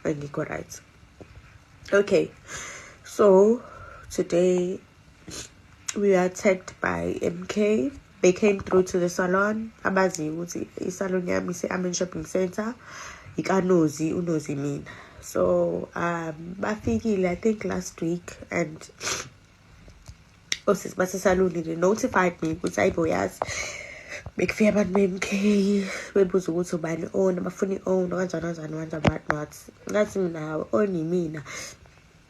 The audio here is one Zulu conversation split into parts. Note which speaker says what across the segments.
Speaker 1: angikho right. Okay, so today we are attacked by MK. They came through to the salon. Abazi ukuthi isalon yami ise-Amen Shopping Center. Ika-Nozi, uNozi mina. So bafikile I think last week, and osisi basesaloni they notified me ukuthi ayibo yazi bekufika abantu be-MK bebuza ukuthi ubani owner, bafuna i-owner kanjani what. Ngathi mina oni mina,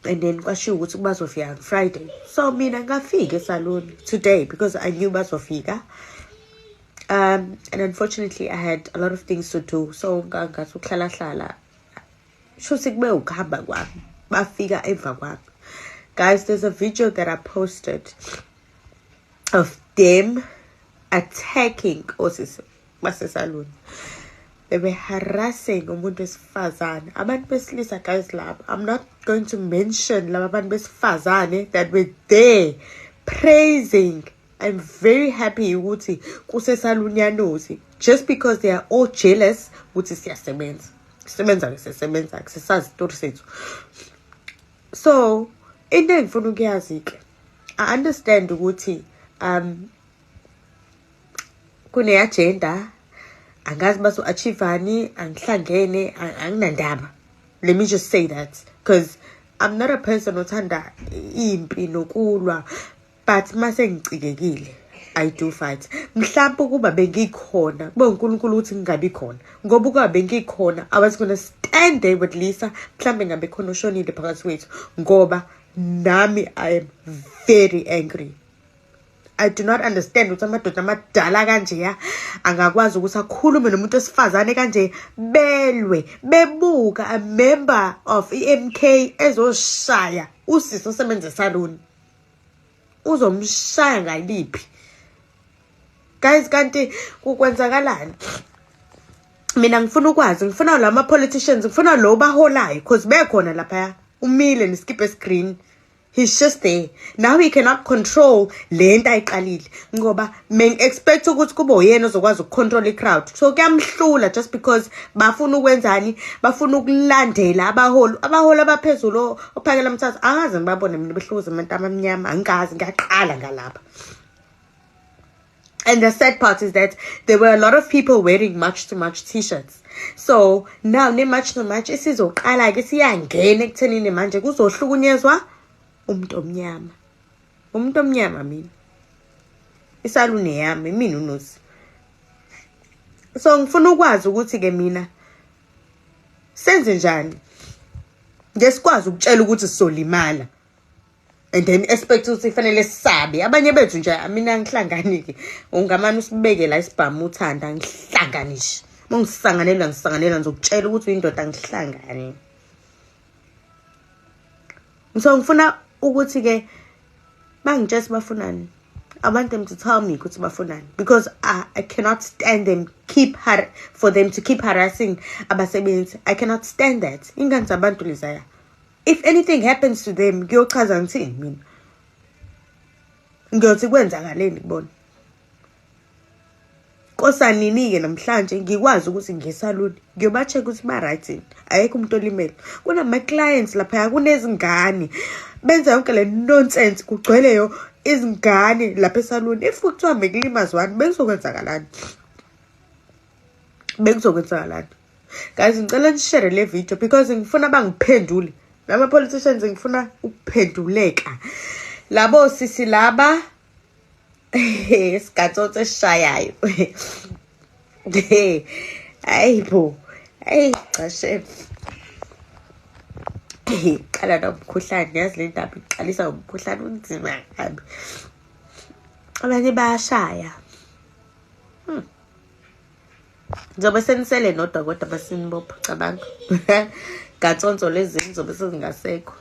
Speaker 1: and then kwashiwo ukuthi bazofika on Friday. So mina ngafika esalon today because I knew bazofika. And unfortunately I had a lot of things to do, so ngathi ukuhlala shuthi kube ukuhamba kwami bafika emva kwami. Guys, there's a video that I posted of them attacking osisi basesalon. They were harassing umuntu wesifazane. Abantu besilisa, guys, laba, I'm not going to mention laba abantu besifazane that were there praising. I'm very happy ukuthi kusesalon yaNozi, just because they are all jealous ukuthi siyasebenza sisazi isitori sethu. So into engifuna ukuyazi ke, I understand ukuthi kune agenda, angazi baso achievani, angihlangene, anginandaba. Let me just say that, because I'm not a person othanda impi nokulwa, but mase ngicikekile I do fight. Mhlawumbe kuba bengikhona, kube uNkulunkulu uthi ngingabi khona. Ngoba ukuba bengikhona, I was going to stand there with Lisa. Mhlawumbe ngabe khona ushonile phakathi kwethu, ngoba nami I am very angry. I do not understand ukuthi amadoda amadala kanje angakwazi ukuthi akhulume nomuntu wesifazane kanje, belwe bebuka a member of MK ezoshaya usisi osebenza esalon. Uzomshaya ngaliphi? Guys, kanti kukwenzakalani? Mina ngifuna ukwazi, ngifuna lama politicians, ngifuna lo baholayo, because bekhona lapha umile neskipe screen. He's just there. Now he cannot control lento ayiqalile, ngoba men expect ukuthi kube uyena ozokwazi ukucontrol i-crowd. So kuyamhlula just because bafuna ukwenzani, bafuna ukulandela abaholi abaphezulu ophakela umthatha. Angazi ngibabone mina behluza abantu abamnyama, angazi, ngiyaqala ngalapha. And the sad part is that there were a lot of people wearing much too much t-shirts. So now ne much too much isizoqala ke siyangena ekuthenini manje kuzohlukunyezwa umuntu omnyama mina. Isaluni yami mina uNozi. So ngifuna ukwazi ukuthi ke mina senze njani ngesikwazi ukutshela ukuthi sizolimala, and then expect ukuthi fanele sisabe abanye bethu nje. Mina ngihlangani ke ungamani usibeke la isibhamu uthanda ngihlanganishe. Ngisanganela ngizokutshela ukuthi uyindoda ngihlangane. So ngifuna ukuthi ke bangitshela bafunani. I want them to tell me ukuthi bafunani, because I cannot stand them for them to keep harassing abasebenzi. I cannot stand that. Ingane zabantu lezaya. If anything happens to them, ngiyochaza ngithini mina? Ngiyothi kwenzakaleni kubona? Kosanini ke namhlanje ngikwazi ukuthi ngisaluni ngiyobacheck ukuthi ba right, ayikho umuntu olimele. Kunama clients lapha, kunezingane benza yonke le nonsense, kugcweleyo izingane lapha esaluni. If kuthiwa bekulimazwana bekuzokwenzakala. Guys, ngicela nishare le video because ngifuna bangiphendule. Lama politicians ngifuna ukuphenduleka. Labo sisi laba isikhathi esishayayo. Ayibo. Chashe. Qala nomkhuhlane, yazi le ndaba iqalisa umkhuhlane unzima kabi. Abanye bayashaya. Njobe senisele nodwa kodwa basinibopha cabanga. Gatsonzo lezi ngizobe sezingasekho.